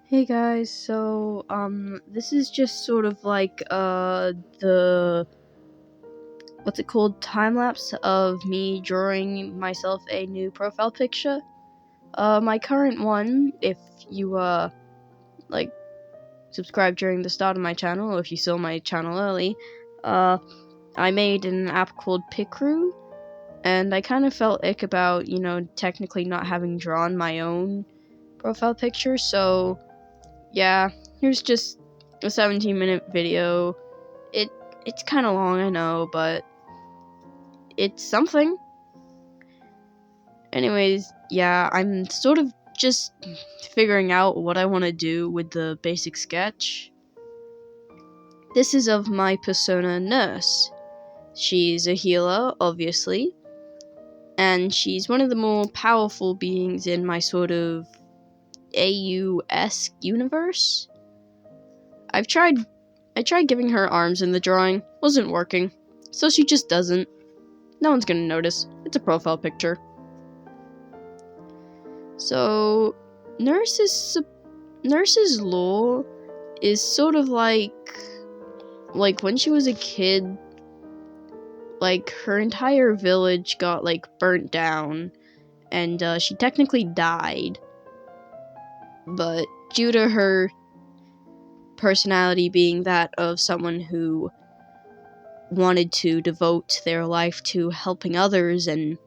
Hey guys, this is just sort of like, what's it called, time-lapse of me drawing myself a new profile picture. My current one, if you, subscribed during the start of my channel, or if you saw my channel early, I made an app called Picrew, and I kind of felt ick about, technically not having drawn my own profile picture, so yeah, here's just a 17-minute video. It's kind of long, I know, but it's something. Anyways, yeah, I'm sort of just figuring out what I want to do with the basic sketch. This is of my persona Nurse. She's a healer, obviously, and she's one of the more powerful beings in my sort of AU-esque universe. I tried giving her arms in the drawing, wasn't working, so she just doesn't. No one's gonna notice. It's a profile picture. So, Nurse's lore is sort of like when she was a kid, like her entire village got burnt down, and she technically died. But due to her personality being that of someone who wanted to devote their life to helping others, and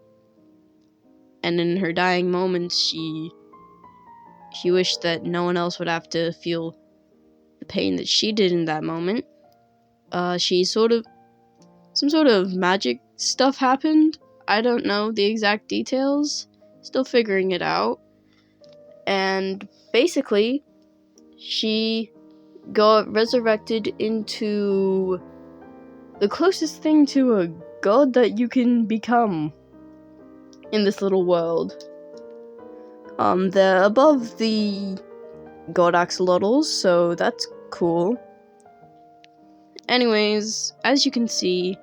in her dying moments she wished that no one else would have to feel the pain that she did in that moment. Some sort of magic stuff happened. I don't know the exact details, still figuring it out. And basically, she got resurrected into the closest thing to a god that you can become in this little world. They're above the god axolotls, so that's cool. Anyways, as you can see,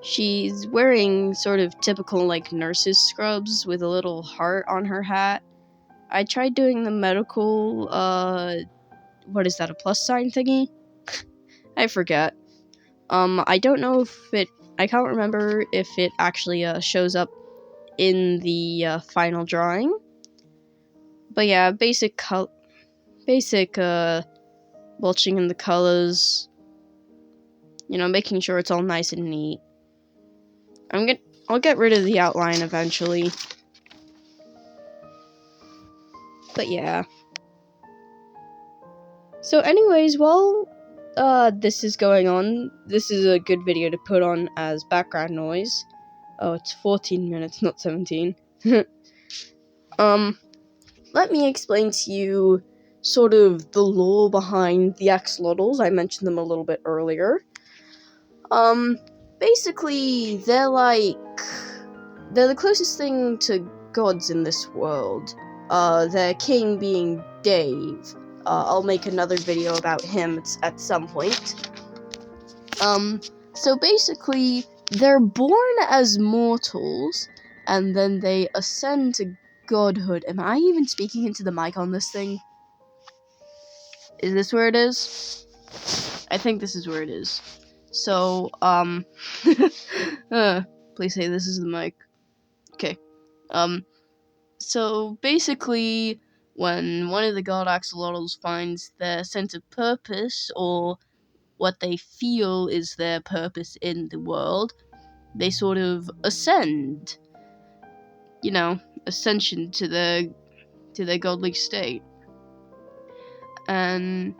she's wearing sort of typical nurses scrubs with a little heart on her hat. I tried doing the medical, what is that, a plus sign thingy? I forget. I don't know I can't remember if it actually, shows up in the, final drawing. But yeah, basic, mulching in the colors, making sure it's all nice and neat. I'll get rid of the outline eventually. But yeah. So anyways, while this is going on, this is a good video to put on as background noise. Oh, it's 14 minutes, not 17. Let me explain to you sort of the lore behind the axolotls. I mentioned them a little bit earlier. Basically, they're the closest thing to gods in this world. Their king being Dave. I'll make another video about him at some point. So basically, they're born as mortals, and then they ascend to godhood. Am I even speaking into the mic on this thing? Is this where it is? I think this is where it is. So, please say this is the mic. Okay. So basically, when one of the god axolotls finds their sense of purpose, or what they feel is their purpose in the world, they sort of ascend. Ascension to their godly state. And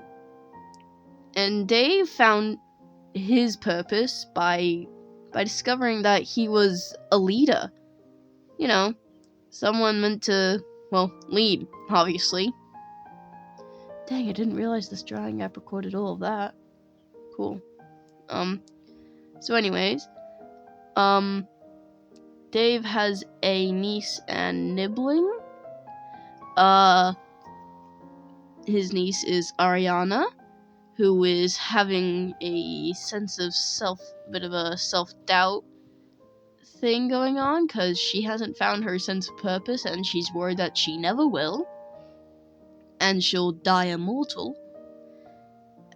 Dave found his purpose by discovering that he was a leader. Someone meant to, lead, obviously. Dang, I didn't realize this drawing app recorded all of that. Cool. So anyways, Dave has a niece and nibbling. His niece is Ariana, who is having a sense of bit of a self-doubt thing going on, because she hasn't found her sense of purpose, and she's worried that she never will. and she'll die immortal.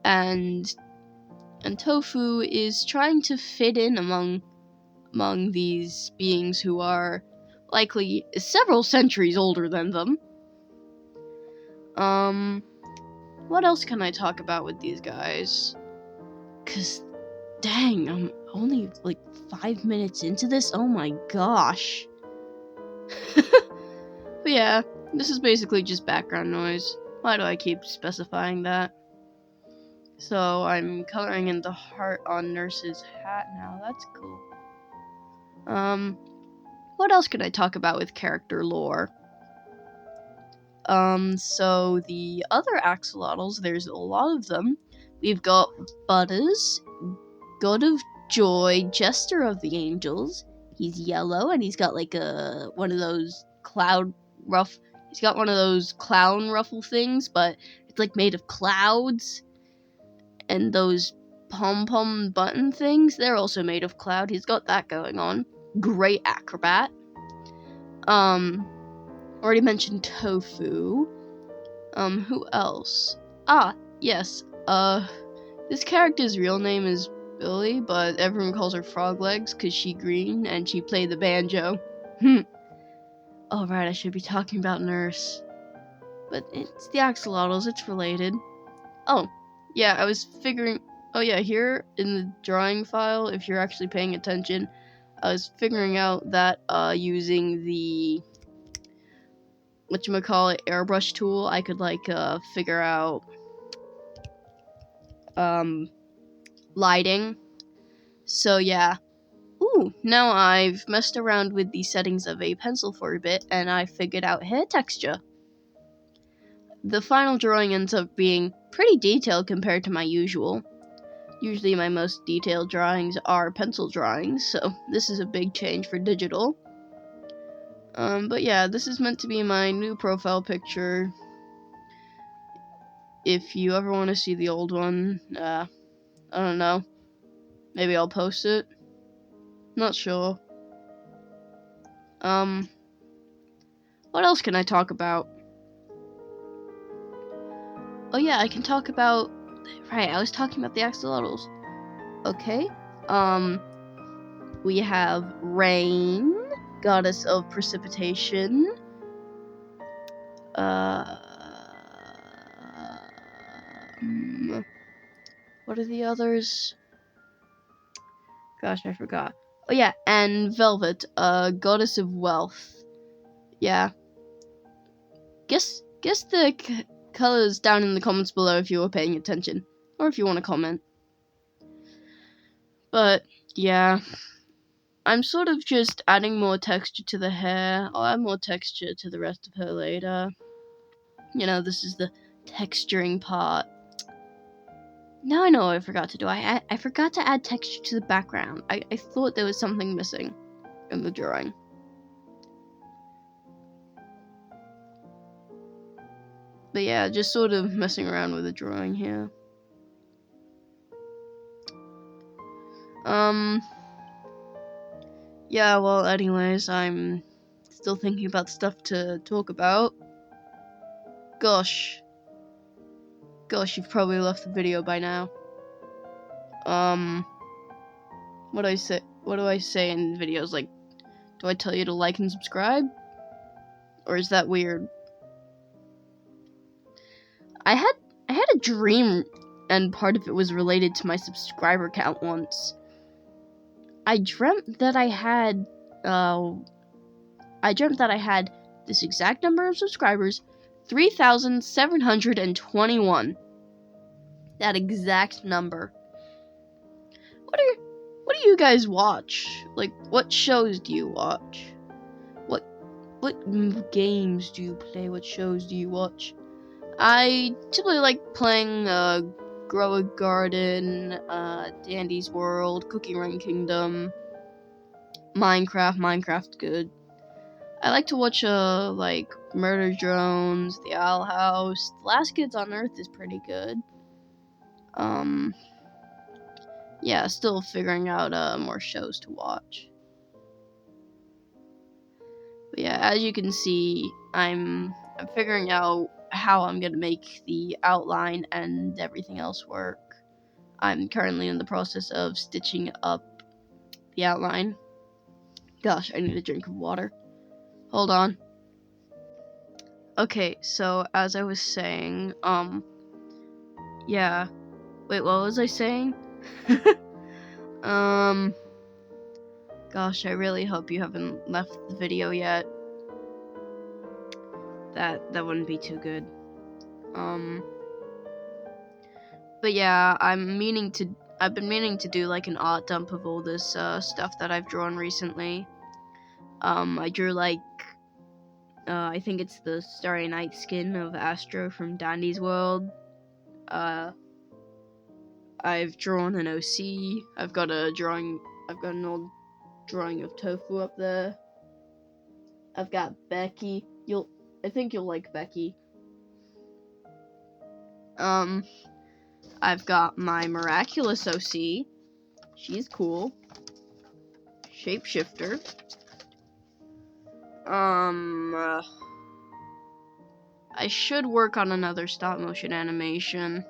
And Tofu is trying to fit in among these beings who are likely several centuries older than them. What else can I talk about with these guys? 'Cause, dang, I'm only like 5 minutes into this. Oh my gosh. But yeah, this is basically just background noise. Why do I keep specifying that? So I'm coloring in the heart on Nurse's hat now. That's cool. What else could I talk about with character lore? So the other axolotls, there's a lot of them. We've got Butters, God of Joy, Jester of the Angels. He's yellow and he's got like one of those clown ruffle things, but it's like made of clouds. And those pom-pom button things, they're also made of cloud. He's got that going on. Great acrobat. Already mentioned Tofu. Who else? Yes. This character's real name is Billy, but everyone calls her Frog Legs because she's green and she played the banjo. Oh, right, I should be talking about Nurse. But it's the axolotls, it's related. Oh, yeah, I was figuring... Oh, yeah, here in the drawing file, if you're actually paying attention, I was figuring out that using the... whatchamacallit, airbrush tool, I could, figure out... lighting. So, yeah. Ooh, now I've messed around with the settings of a pencil for a bit, and I figured out hair texture. The final drawing ends up being pretty detailed compared to my usual. Usually my most detailed drawings are pencil drawings, so this is a big change for digital. But yeah, this is meant to be my new profile picture. If you ever want to see the old one, I don't know. Maybe I'll post it. Not sure. What else can I talk about? Oh yeah, I can talk about... Right, I was talking about the axolotls. Okay. We have Rain, goddess of precipitation. What are the others? Gosh, I forgot. Oh yeah, and Velvet, goddess of wealth. Yeah. Guess the colors down in the comments below if you were paying attention, or if you want to comment. But yeah, I'm sort of just adding more texture to the hair. I'll add more texture to the rest of her later. You know, this is the texturing part. Now I know what I forgot to do. I forgot to add texture to the background. I thought there was something missing in the drawing. But yeah, just sort of messing around with the drawing here. Yeah, well, anyways, I'm still thinking about stuff to talk about. Gosh, you've probably left the video by now. What do I say in videos? Like, do I tell you to like and subscribe? Or is that weird? I had a dream, and part of it was related to my subscriber count once. I dreamt that I had this exact number of subscribers, 3,721. That exact number. What do you guys watch? Like, what shows do you watch? What games do you play? What shows do you watch? I typically like playing Grow a Garden, Dandy's World, Cookie Run Kingdom, Minecraft. Minecraft's good. I like to watch like Murder Drones, The Owl House. The Last Kids on Earth is pretty good. Yeah, still figuring out more shows to watch. But yeah, as you can see, I'm figuring out how I'm gonna make the outline and everything else work. I'm currently in the process of stitching up the outline. Gosh, I need a drink of water. Hold on. Okay, so as I was saying, yeah. Wait, what was I saying? Gosh, I really hope you haven't left the video yet. That wouldn't be too good. But yeah, I've been meaning to do like an art dump of all this stuff that I've drawn recently. I drew like I think it's the Starry Night skin of Astro from Dandy's World. I've drawn an OC. I've got an old drawing of Tofu up there. I've got Becky. I think you'll like Becky. I've got my Miraculous OC. She's cool. Shapeshifter. I should work on another stop motion animation.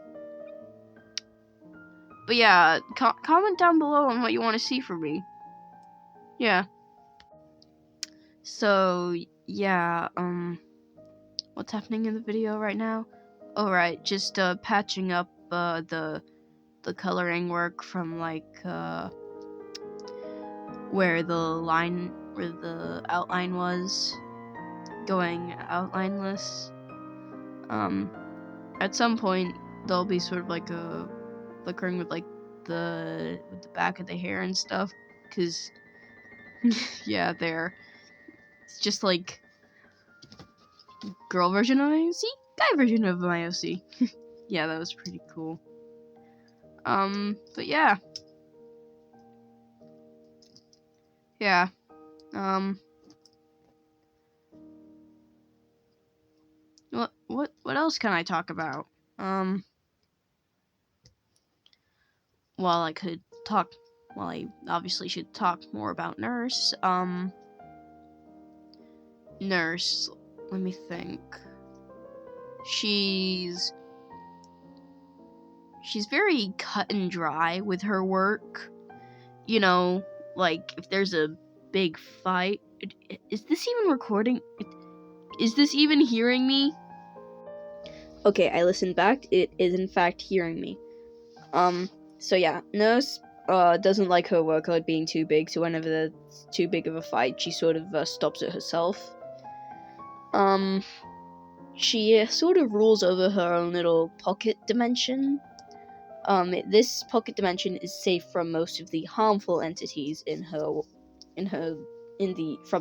But yeah, comment down below on what you want to see from me. Yeah. So, yeah, what's happening in the video right now? Alright, just, patching up, the coloring work from, like, where the outline was, going outlineless. At some point, there'll be sort of like a flickering with, like, with the back of the hair and stuff, cause, yeah, it's just, like, girl version of my OC, guy version of my OC. Yeah, that was pretty cool. But yeah. Yeah. What else can I talk about? Well, I obviously should talk more about Nurse. Nurse, let me think. She's very cut and dry with her work. You know, like, if there's a big fight... Is this even recording? Is this even hearing me? Okay, I listened back. It is in fact hearing me. So yeah, Nurse doesn't like her workload being too big, so whenever there's too big of a fight, she sort of stops it herself. She sort of rules over her own little pocket dimension. This pocket dimension is safe from most of the harmful entities from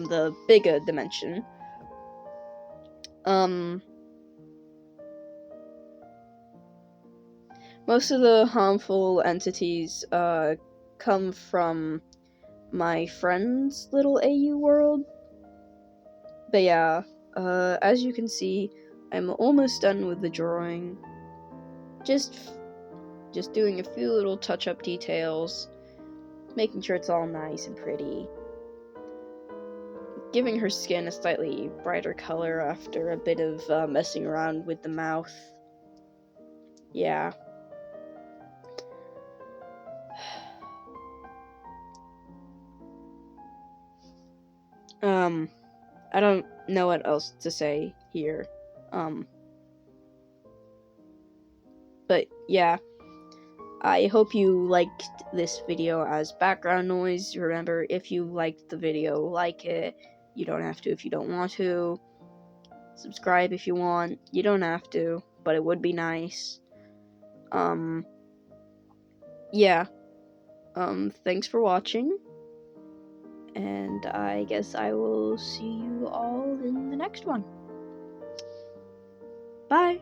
the bigger dimension. Most of the harmful entities come from my friend's little AU world. But yeah, as you can see, I'm almost done with the drawing. Just doing a few little touch-up details, making sure it's all nice and pretty. Giving her skin a slightly brighter color after a bit of messing around with the mouth. Yeah. I don't know what else to say here. But yeah. I hope you liked this video as background noise. Remember, if you liked the video, like it. You don't have to if you don't want to. Subscribe if you want. You don't have to, but it would be nice. Yeah. Thanks for watching. And I guess I will see you all in the next one. Bye!